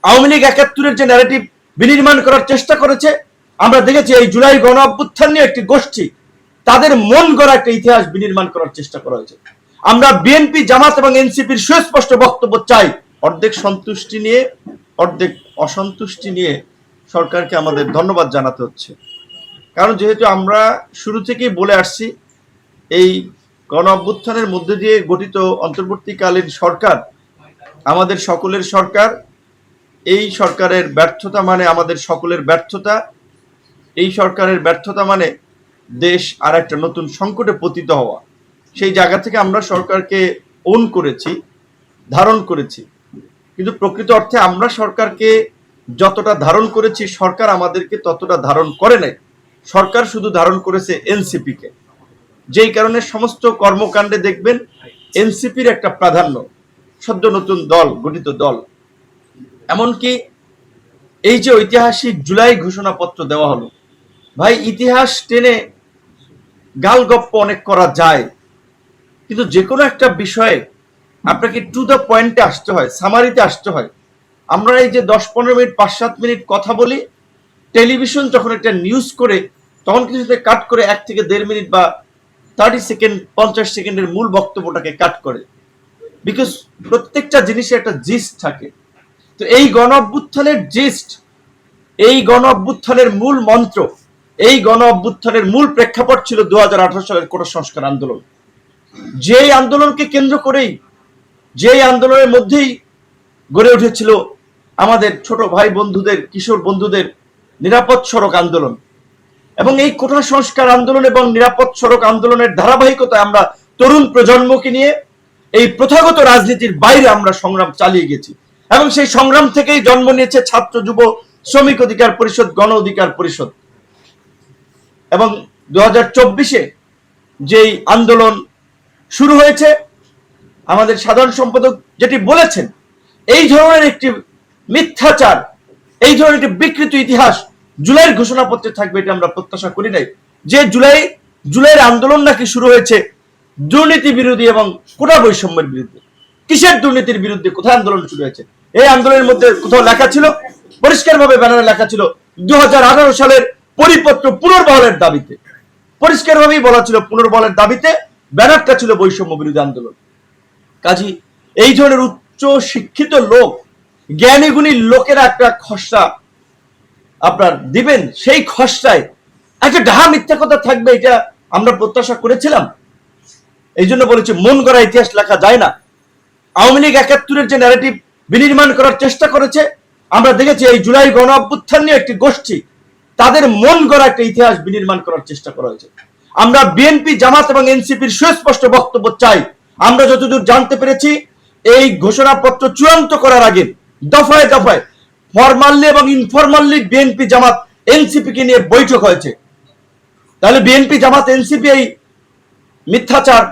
আওয়ামী লীগ ৭১-এর যে ন্যারেটিভ বিনির্মাণ করার চেষ্টা করেছে, আমরা দেখেছি এই জুলাই গণ অভ্যুত্থান নিয়ে একটি গোষ্ঠী তাদের মন গড়া একটা ইতিহাস বিনির্মাণ করার চেষ্টা করা হয়েছে। আমরা বিএনপি, জামাত এবং এনসিপির সুস্পষ্ট বক্তব্য চাই। অর্ধেক সন্তুষ্টি নিয়ে, অর্ধেক অসন্তুষ্টি নিয়ে সরকারকে আমাদের ধন্যবাদ জানাতে হচ্ছে। কারণ যেহেতু আমরা শুরু থেকেই বলে আসছি, এই গণ অভ্যুত্থানের মধ্যে দিয়ে গঠিত অন্তর্বর্তীকালীন সরকার আমাদের সকলের সরকার। এই সরকারের ব্যর্থতা মানে আমাদের সকলের ব্যর্থতা। এই সরকারের ব্যর্থতা মানে দেশ আর একটা নতুন সংকটে পতিত হওয়া। সেই জায়গা থেকে আমরা সরকারকে ওন করেছি, ধারণ করেছি, কিন্তু প্রকৃত অর্থে আমরা সরকারকে যতটা ধারণ করেছি, সরকার আমাদেরকে ততটা ধারণ করে নাই। সরকার শুধু ধারণ করেছে এনসিপিকে, যেই কারণে সমস্ত কর্মকাণ্ডে দেখবেন এনসিপির একটা প্রাধান্য, সদ্য নতুন দল, গঠিত দল। এমনকি এই যে ঐতিহাসিক জুলাই ঘোষণাপত্র দেওয়া হলো, ভাই ইতিহাস টেনে গালগপ্প অনেক করা যায়, কিন্তু যে কোনো একটা বিষয়ে আপনাকে টু দ্য পয়েন্টে আসতে হয়, সামারিতে আসতে হয়। আমরা এই যে 10-15 মিনিট 5-7 মিনিট কথা বলি, টেলিভিশন যখন একটা নিউজ করে তখন কিছুতে কাট করে 1 থেকে 1.5 মিনিট বা 30 সেকেন্ড 50 সেকেন্ডের মূল বক্তব্যটাকে কাট করে, বিকজ প্রত্যেকটা জিনিসের একটা জিস্ট থাকে। তো এই গণ অভ্যুত্থানের জিস্ট, এই গণ অভ্যুত্থানের মূল মন্ত্র, এই গণ অভ্যুত্থানের মূল প্রেক্ষাপট ছিল 2018 সালের কোটা সংস্কার আন্দোলন। যেই আন্দোলনকে কেন্দ্র করেই, যেই আন্দোলনের মধ্যেই গড়ে উঠেছিল আমাদের ছোট ভাই বন্ধুদের, কিশোর বন্ধুদের নিরাপদ সড়ক আন্দোলন। এবং এই কোটা সংস্কার আন্দোলন এবং নিরাপদ সড়ক আন্দোলনের ধারাবাহিকতায় আমরা তরুণ প্রজন্মকে নিয়ে এই প্রথাগত রাজনীতির বাইরে আমরা সংগ্রাম চালিয়ে গেছি। এবং সেই সংগ্রাম থেকেই জন্ম নিয়েছে ছাত্র, যুব, শ্রমিক অধিকার পরিষদ, গণ অধিকার পরিষদ। এবং 2024-এ যেই আন্দোলন শুরু হয়েছে, আমাদের সাধারণ সম্পাদক যেটি বলেছেন, এই ধরনের একটি মিথ্যাচার, এই ধরনের একটি বিকৃত ইতিহাস জুলাইয়ের ঘোষণাপত্রে থাকবে, এটা আমরা প্রত্যাশা করি নাই। যে জুলাইয়ের আন্দোলন নাকি শুরু হয়েছে দুর্নীতি বিরোধী এবং কোটা বৈষম্যের বিরুদ্ধে। কিসের দুর্নীতির বিরুদ্ধে? কোথায় আন্দোলন শুরু হয়েছে? এই আন্দোলনের মধ্যে কোথাও লেখা ছিল, পরিষ্কারভাবে ব্যানারে লেখা ছিল 2018 সালের পরিপত্র পুনর্বহালের দাবিতে, পরিষ্কারভাবেই বলা ছিল পুনর্বহালের দাবিতে, ব্যানারটা ছিল বৈষম্য বিরোধী আন্দোলন। কাজী এই ধরনের উচ্চ শিক্ষিত লোক, জ্ঞানী গুণী লোকেরা একটা খসড়া আপনার দিবেন, সেই খসড়ায় একটা ডাহা মিথ্যা কথা থাকবে, এটা আমরা প্রত্যাশা করেছিলাম। এই জন্য বলেছি মন গড়া ইতিহাস লেখা যায় না। আওয়ামী লীগ ৭১-এর যে ন্যারেটিভ বিনির্মাণ করার চেষ্টা করেছে, আমরা দেখেছি এই জুলাই গণ অভ্যুত্থান নিয়ে একটি গোষ্ঠী তাদের মন গড়া একটা ইতিহাস বিনির্মাণ করার চেষ্টা করা হয়েছে। আমরা বিএনপি, জামাত এবং এনসিপির সুস্পষ্ট বক্তব্য চাই। আমরা যতদূর জানতে পেরেছি, এই ঘোষণাপত্র চূড়ান্ত করার আগে দফায় দফায় ফরমালি এবং ইনফরমালি বিএনপি, জামাত, এনসিপি কে নিয়ে বৈঠক হয়েছে। তাহলে বিএনপি, জামাত, এনসিপি এই মিথ্যাচার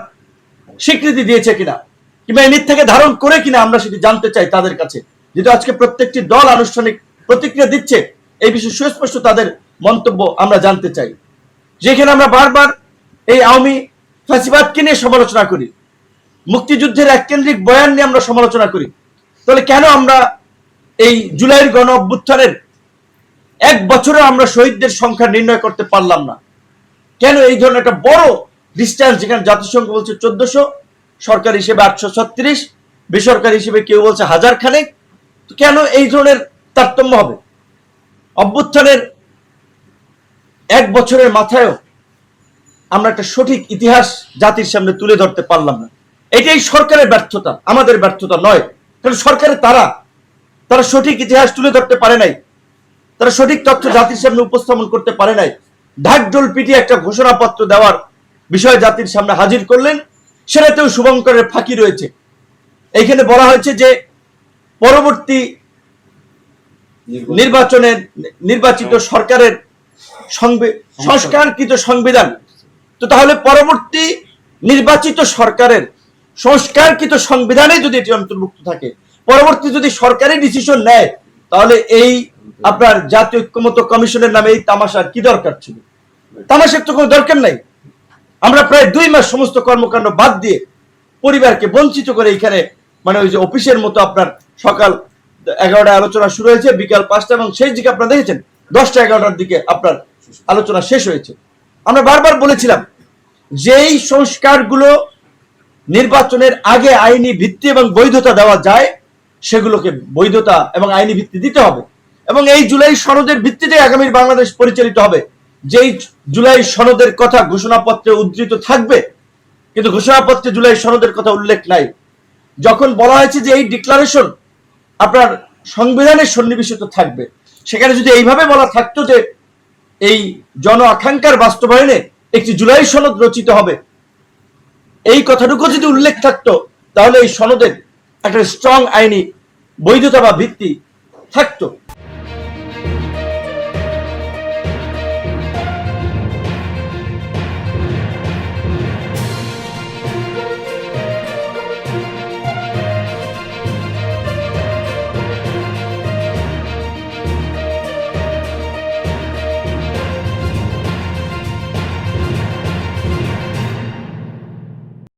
স্বীকৃতি দিয়েছে কিনা, কিংবা এই মিথ্যাকে ধারণ করে কিনা, আমরা সেটি জানতে চাই তাদের কাছে। যেহেতু আজকে প্রত্যেকটি দল আনুষ্ঠানিক প্রতিক্রিয়া দিচ্ছে, এই বিষয়ে সুস্পষ্ট তাদের মন্তব্য আমরা জানতে চাই। যেখানে আমরা বারবার এই আওয়ামী ফ্যাসিবাদকে নিয়ে সমালোচনা করি, মুক্তিযুদ্ধের এককেন্দ্রিক বয়ান নিয়ে আমরা সমালোচনা করি, তাহলে কেন আমরা এই জুলাইয়ের গণ অভ্যুত্থানের 1 বছরে আমরা শহীদদের সংখ্যা নির্ণয় করতে পারলাম না? কেন এই ধরনের একটা বড় ডিস্টেন্স, যেখানে জাতিসংঘ বলছে 1400, সরকারি হিসেবে 836, বেসরকারি হিসেবে কেউ বলছে 1000 খানেক, তো কেন এই ধরনের তারতম্য হবে? অভ্যুত্থানের 1 বছরের মাথায়ও আমরা একটা সঠিক ইতিহাস জাতির সামনে তুলে ধরতে পারলাম না। এটাই সরকারের ব্যর্থতা, আমাদের ব্যর্থতা নয়। কারণ সরকারের তারা সঠিক ইতিহাস তুলে ধরতে পারে নাই, তারা সঠিক তথ্য জাতির সামনে উপস্থাপন করতে পারে নাই। ঢাকঢোল পিটিয়ে একটা ঘোষণাপত্র দেওয়ার বিষয় জাতির সামনে হাজির করলেন, সেটাতেও শুভঙ্করের ফাঁকি রয়েছে। এখানে বলা হয়েছে যে পরবর্তী নির্বাচনের নির্বাচিত সরকারের সংস্কারকৃত সংবিধান, তো তাহলে পরবর্তী নির্বাচিত সরকারের সংস্কারকৃত সংবিধানে যদি এটি অন্তর্ভুক্ত থাকে, পরবর্তী যদি সরকারি ডিসিশন নেয়, তাহলে এই আপনার জাতীয় ঐক্যমত্য কমিশনের নামে এই তামাশার কি দরকার ছিল? তামাশার তো কোনো দরকার নাই। আমরা প্রায় 2 মাস সমস্ত কর্মকাণ্ড বাদ দিয়ে পরিবারকে বঞ্চিত করে এখানে, মানে ওই যে অফিসের মতো আপনার সকাল 11টায় আলোচনা শুরু হয়েছে, বিকাল 5টা, এবং শেষ দিকে আপনারা দেখেছেন 10টা 11টার দিকে আপনার আলোচনা শেষ হয়েছে। আমরা বারবার বলেছিলাম যেই সংস্কারগুলো নির্বাচনের আগে আইনি ভিত্তি এবং বৈধতা দেওয়া যায় সেগুলোকে বৈধতা এবং আইনি ভিত্তি দিতে হবে, এবং এই জুলাই সনদের ভিত্তিতে আগামীর বাংলাদেশ পরিচালিত হবে। যেই জুলাই সনদের কথা ঘোষণাপত্রে উদ্ধৃত থাকবে, কিন্তু ঘোষণাপত্রে জুলাই সনদের কথা উল্লেখ নাই। যখন বলা হয়েছে যে এই ডিক্লারেশন আপনার সংবিধানের সন্নিবেশিত থাকবে, সেখানে যদি এইভাবে বলা থাকতো যে এই জন আকাঙ্ক্ষার বাস্তবায়নে একটি জুলাই সনদ রচিত হবে, এই কথাটুকু যদি উল্লেখ থাকতো, তাহলে এই সনদের একটা স্ট্রং আইনি বৈধতা বা ভিত্তি থাকতো।